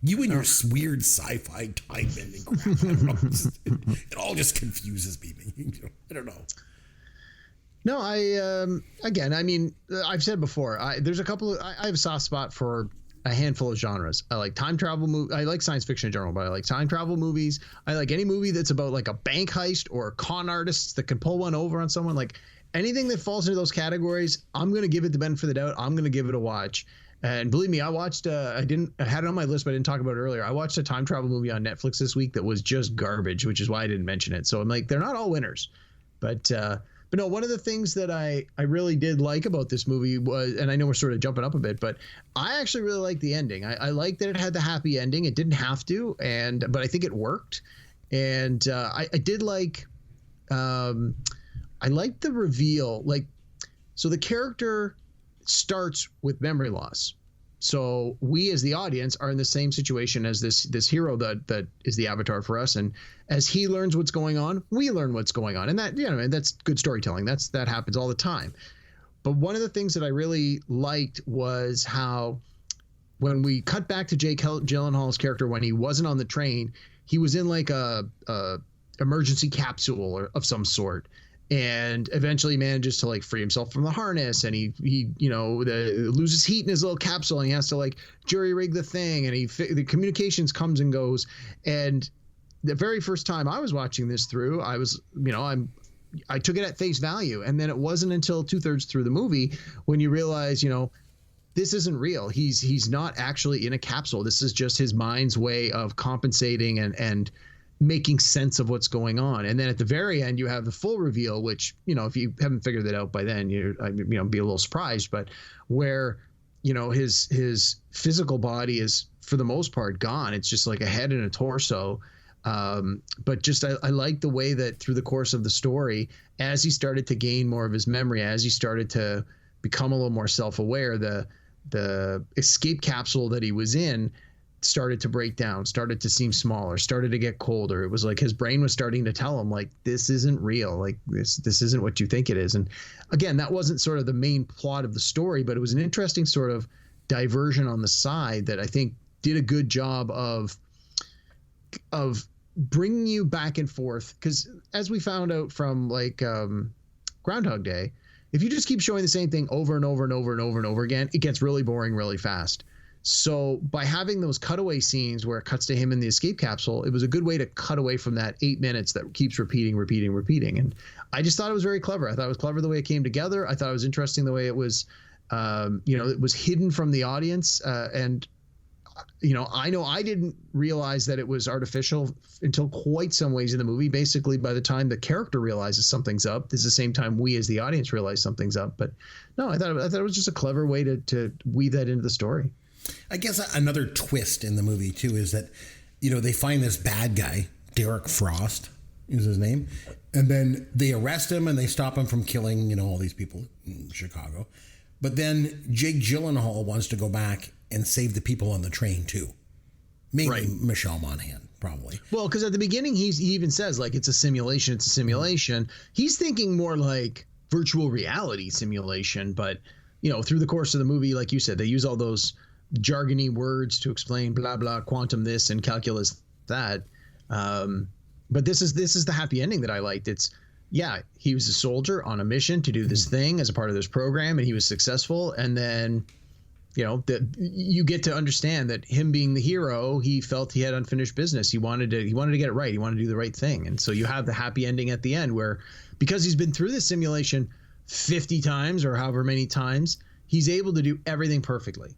You and your weird sci-fi time bending crap. I don't know. It all just confuses me. I don't know. No, I've said before, there's a couple of, I have a soft spot for a handful of genres. I like time travel movies. I like science fiction in general, but I like time travel movies. I like any movie that's about like a bank heist or con artists that can pull one over on someone. Like anything that falls into those categories, I'm going to give it the benefit of the doubt. I'm going to give it a watch. And believe me, I watched, I had it on my list, but I didn't talk about it earlier. I watched a time travel movie on Netflix this week that was just garbage, which is why I didn't mention it. So I'm like, they're not all winners, but But no, one of the things that I really did like about this movie was, and I know we're sort of jumping up a bit, but I actually really liked the ending. I liked that it had the happy ending. It didn't have to, but I think it worked. And I did like, I liked the reveal. Like, so the character starts with memory loss. So we as the audience are in the same situation as this hero that is the avatar for us. And as he learns what's going on, we learn what's going on. And that, that's good storytelling. That happens all the time. But one of the things that I really liked was how when we cut back to Jake Gyllenhaal's character, when he wasn't on the train, he was in like a emergency capsule of some sort. And eventually manages to like free himself from the harness, and he loses heat in his little capsule, and he has to like jury rig the thing, and the communications comes and goes. And the very first time I was watching this through, I was, I took it at face value, and then it wasn't until 2/3 through the movie when you realize, this isn't real. He's not actually in a capsule. This is just his mind's way of compensating and making sense of what's going on. And then at the very end, you have the full reveal, which, if you haven't figured that out by then, be a little surprised, but where, his physical body is for the most part gone. It's just like a head and a torso. But just, I like the way that through the course of the story, as he started to gain more of his memory, as he started to become a little more self-aware, the escape capsule that he was in started to break down, started to seem smaller, started to get colder. It was like his brain was starting to tell him, like, this isn't real. Like, this isn't what you think it is. And again, that wasn't sort of the main plot of the story, but it was an interesting sort of diversion on the side that I think did a good job of bringing you back and forth. Because as we found out from like Groundhog Day, if you just keep showing the same thing over and over and over and over and over again, it gets really boring really fast. So by having those cutaway scenes where it cuts to him in the escape capsule, it was a good way to cut away from that 8 minutes that keeps repeating. And I just thought it was very clever. I thought it was clever the way it came together. I thought it was interesting the way it was, it was hidden from the audience. And I know I didn't realize that it was artificial until quite some ways in the movie. Basically, by the time the character realizes something's up, this is the same time we as the audience realize something's up. But no, I thought it was just a clever way to weave that into the story. I guess another twist in the movie, too, is that, they find this bad guy, Derek Frost is his name, and then they arrest him and they stop him from killing, all these people in Chicago. But then Jake Gyllenhaal wants to go back and save the people on the train, too. Maybe right. Michelle Monaghan, probably. Well, because at the beginning, he even says, like, it's a simulation. He's thinking more like virtual reality simulation. But, through the course of the movie, like you said, they use all those jargony words to explain blah blah quantum this and calculus that, but this is the happy ending that I liked. It's he was a soldier on a mission to do this thing as a part of this program, and he was successful. And then you get to understand that him being the hero, he felt he had unfinished business. He wanted to get it right. He wanted to do the right thing. And so you have the happy ending at the end where, because he's been through this simulation 50 times or however many times, he's able to do everything perfectly.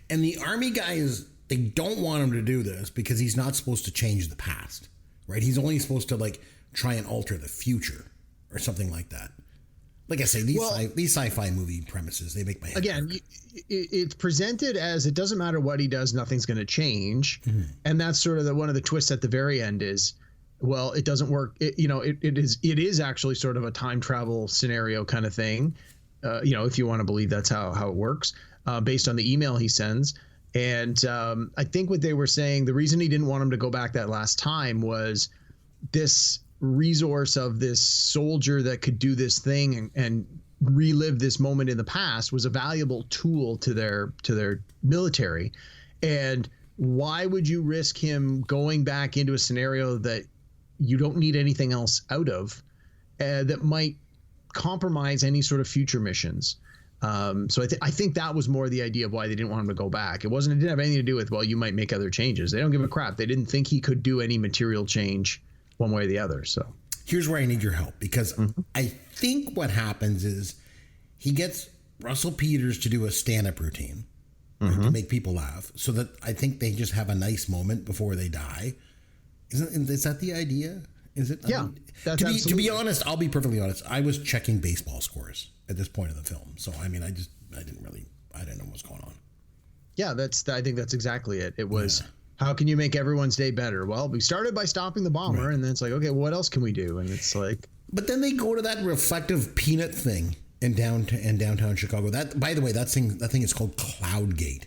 And the army guys, they don't want him to do this because he's not supposed to change the past, right? He's only supposed to like try and alter the future or something like that. Like I say, these sci-fi movie premises, they make my head again. work. It's presented as it doesn't matter what he does, nothing's going to change, and that's sort of one of the twists at the very end is, well, it doesn't work. It is actually sort of a time travel scenario kind of thing. If you want to believe that's how it works. Based on the email he sends. And I think what they were saying, the reason he didn't want him to go back that last time was this resource of this soldier that could do this thing and relive this moment in the past was a valuable tool to their military. And why would you risk him going back into a scenario that you don't need anything else out of that might compromise any sort of future missions? So I think that was more the idea of why they didn't want him to go back. It didn't have anything to do with, well, you might make other changes. They don't give a crap. They didn't think he could do any material change one way or the other. So here's where I need your help, because I think what happens is he gets Russell Peters to do a stand-up routine to make people laugh, so that I think they just have a nice moment before they die. Is that the idea? Is it? Yeah, that's to be absolutely. honest, I'll be perfectly honest. I was checking baseball scores at this point in the film, so I mean, I didn't know what's going on. Yeah, I think that's exactly it. It was, how can you make everyone's day better? Well, we started by stopping the bomber, and then it's like, okay, what else can we do? And it's like, but then they go to that reflective peanut thing in downtown Chicago. That, by the way, that thing is called Cloudgate.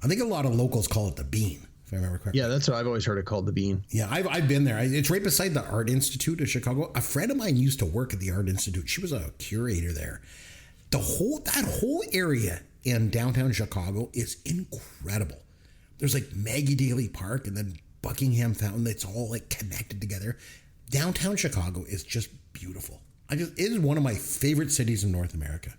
I think a lot of locals call it the Bean, if I remember correctly. yeah, that's what I've always heard it called, the Bean. Yeah, I've been there. It's right beside the Art Institute of Chicago. A friend of mine used to work at the Art Institute. She was a curator there. That whole area in downtown Chicago is incredible. There's like Maggie Daley Park and then Buckingham Fountain. It's all like connected together. Downtown Chicago is just beautiful. It is one of my favorite cities in North America.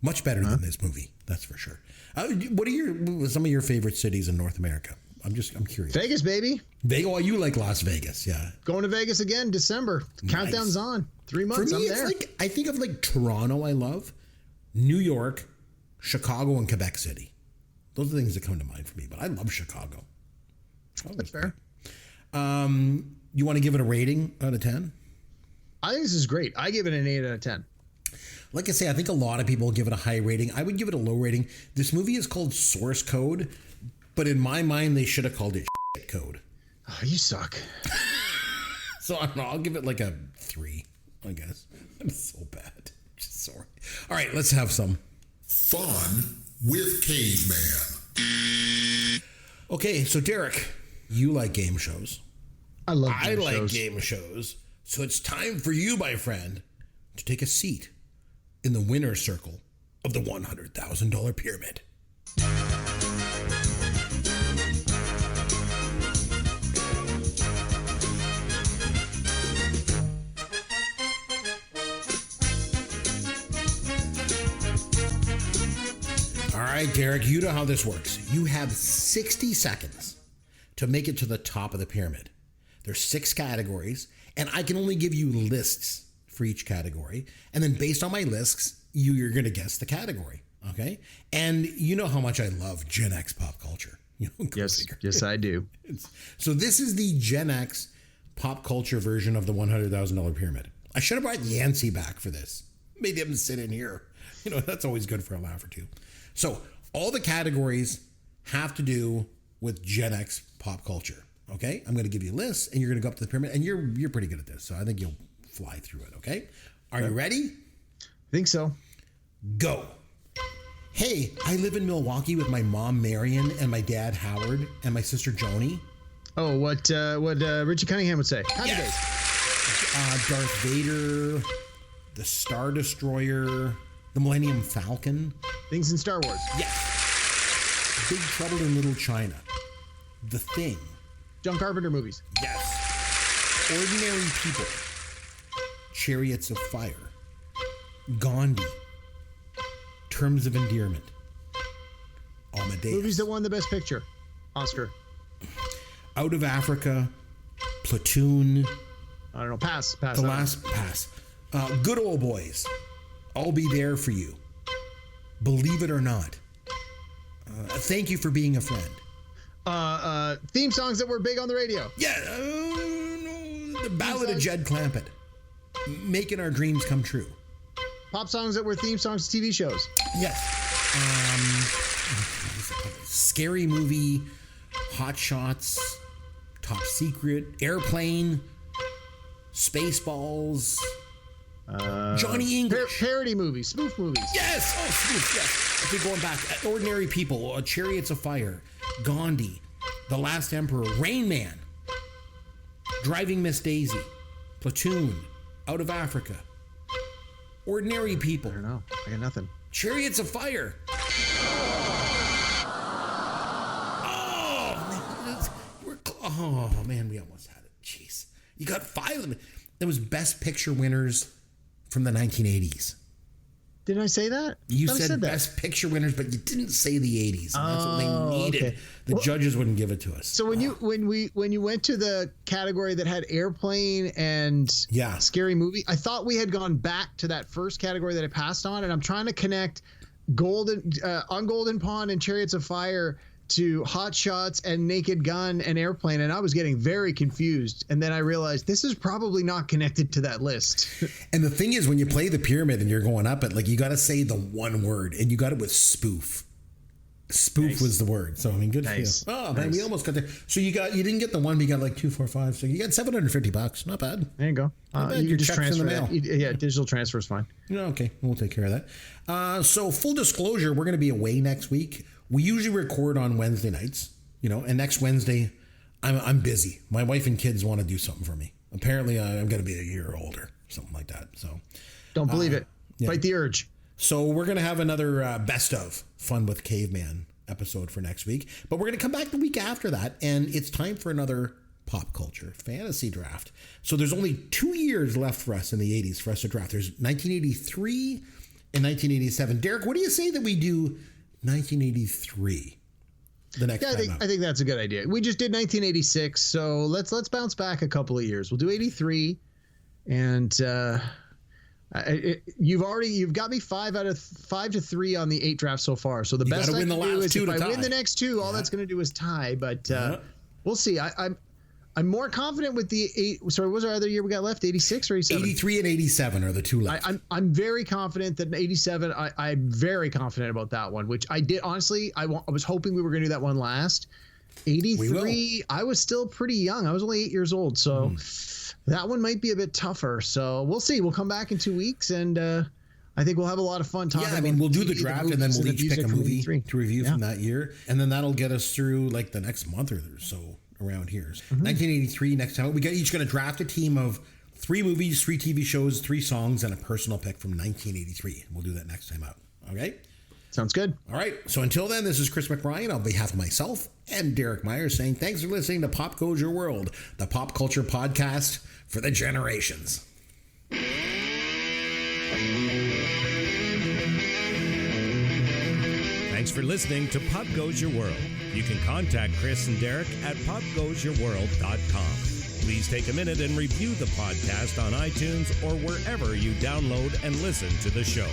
Much better than this movie, that's for sure. What are some of your favorite cities in North America? I'm curious. Vegas, baby. Vegas. Oh, you like Las Vegas, yeah. Going to Vegas again, December. Nice. Countdown's on. 3 months, For me, I'm there. it's like, I think of like Toronto, I love, New York, Chicago, and Quebec City. Those are the things that come to mind for me, but I love Chicago. That's fair. You want to give it a rating out of 10? I think this is great. I give it an 8 out of 10. Like I say, I think a lot of people give it a high rating. I would give it a low rating. This movie is called Source Code, but in my mind, they should have called it Shit Code. Oh, you suck. So I don't know. I'll give it like a 3, I guess. I'm so bad. Just sorry. All right, let's have some Fun with Caveman. Okay, so Derek, you like game shows. I love I game like shows. game shows. So it's time for you, my friend, to take a seat in the winner's circle of the $100,000 pyramid. All right, Derek, you know how this works. You have 60 seconds to make it to the top of the pyramid. There's 6 categories, and I can only give you lists for each category. And then based on my lists, you're going to guess the category, okay? And you know how much I love Gen X pop culture. You know, Yes, I do. So this is the Gen X pop culture version of the $100,000 pyramid. I should have brought Yancey back for this. Made him sit in here. You know, that's always good for a laugh or two. So all the categories have to do with Gen X pop culture. Okay, I'm going to give you lists, and you're going to go up to the pyramid, and you're pretty good at this, so I think you'll fly through it. Okay, are you ready? I think so. Go. Hey, I live in Milwaukee with my mom Marion and my dad Howard and my sister Joni. Oh, what Richie Cunningham would say. Happy days. Darth Vader, the Star Destroyer, the Millennium Falcon. Things in Star Wars. Yes. Big Trouble in Little China. The Thing. John Carpenter movies. Yes. Ordinary People. Chariots of Fire. Gandhi. Terms of Endearment. Amadeus. Movies that won the Best Picture Oscar. Out of Africa. Platoon. I don't know. Pass. The Last Pass. Good Old Boys. I'll Be There for You. Believe It or Not. Thank You for Being a Friend. Theme songs that were big on the radio. Yeah. The Ballad of Jed Clampett. Making Our Dreams Come True. Pop songs that were theme songs to TV shows. Yes. Scary Movie. Hot Shots. Top Secret. Airplane. Spaceballs. Johnny English. Parody movies. Spoof movies. Yes. Oh, spoof. Yes. Okay, going back. Ordinary People. Chariots of Fire. Gandhi. The Last Emperor. Rain Man. Driving Miss Daisy. Platoon. Out of Africa. Ordinary People. I don't know. I got nothing. Chariots of Fire. Oh, man, we almost had it. Jeez. You got 5 of them. That was Best Picture winners from the 1980s. Didn't I say that? You I said that. Best Picture winners, but you didn't say the 80s. And that's what they needed. Okay. The judges wouldn't give it to us. So when you went to the category that had Airplane and Yeah. Scary Movie, I thought we had gone back to that first category that I passed on, and I'm trying to connect on Golden Pond and Chariots of Fire to Hot Shots and Naked Gun and Airplane, and I was getting very confused. And then I realized this is probably not connected to that list. And the thing is, when you play the pyramid and you're going up it, like you got to say the one word, and you got it with spoof. Spoof was the word. So I mean, good for you. Oh man, we almost got there. So you didn't get the one, but you got like 2, 4, 5. So you got $750. Not bad. There you go. You can just transfer that. Yeah, digital transfer is fine. Okay, we'll take care of that. So full disclosure, we're going to be away next week. We usually record on Wednesday nights, and next Wednesday, I'm busy. My wife and kids want to do something for me. Apparently, I'm going to be a year older, something like that. So don't believe it. Yeah. Fight the urge. So we're going to have another best of Fun with Caveman episode for next week. But we're going to come back the week after that, and it's time for another pop culture fantasy draft. So there's only 2 years left for us in the 80s for us to draft. There's 1983 and 1987. Derek, what do you say that we do 1983 the next time out? I think that's a good idea. We just did 1986, so let's bounce back a couple of years. We'll do 83, and you've got me 5 to 3 on the 8 draft so far. So the best I can do is if I win the next 2, all that's going to do is tie. But we'll see. I'm more confident with the 8. Sorry, what was our other year we got left? 86 or 87? 83 and 87 are the 2 left. I'm very confident that 87. I'm very confident about that one, which I did honestly. I was hoping we were going to do that one last. 83. I was still pretty young. I was only 8 years old, so. That one might be a bit tougher, so we'll see. We'll come back in 2 weeks, and I think we'll have a lot of fun talking. Yeah, I mean, we'll do the draft, and then we'll each pick a movie to review from that year, and then that'll get us through like the next month or so around here. 1983 next time. We got each going to draft a team of 3 movies, 3 TV shows, 3 songs, and a personal pick from 1983. We'll do that next time out. Okay? Sounds good. All right. So until then, this is Chris McBrien on behalf of myself and Derek Myers saying thanks for listening to Pop Goes Your World, the pop culture podcast for the generations. Thanks for listening to Pop Goes Your World. You can contact Chris and Derek at popgoesyourworld.com. Please take a minute and review the podcast on iTunes or wherever you download and listen to the show.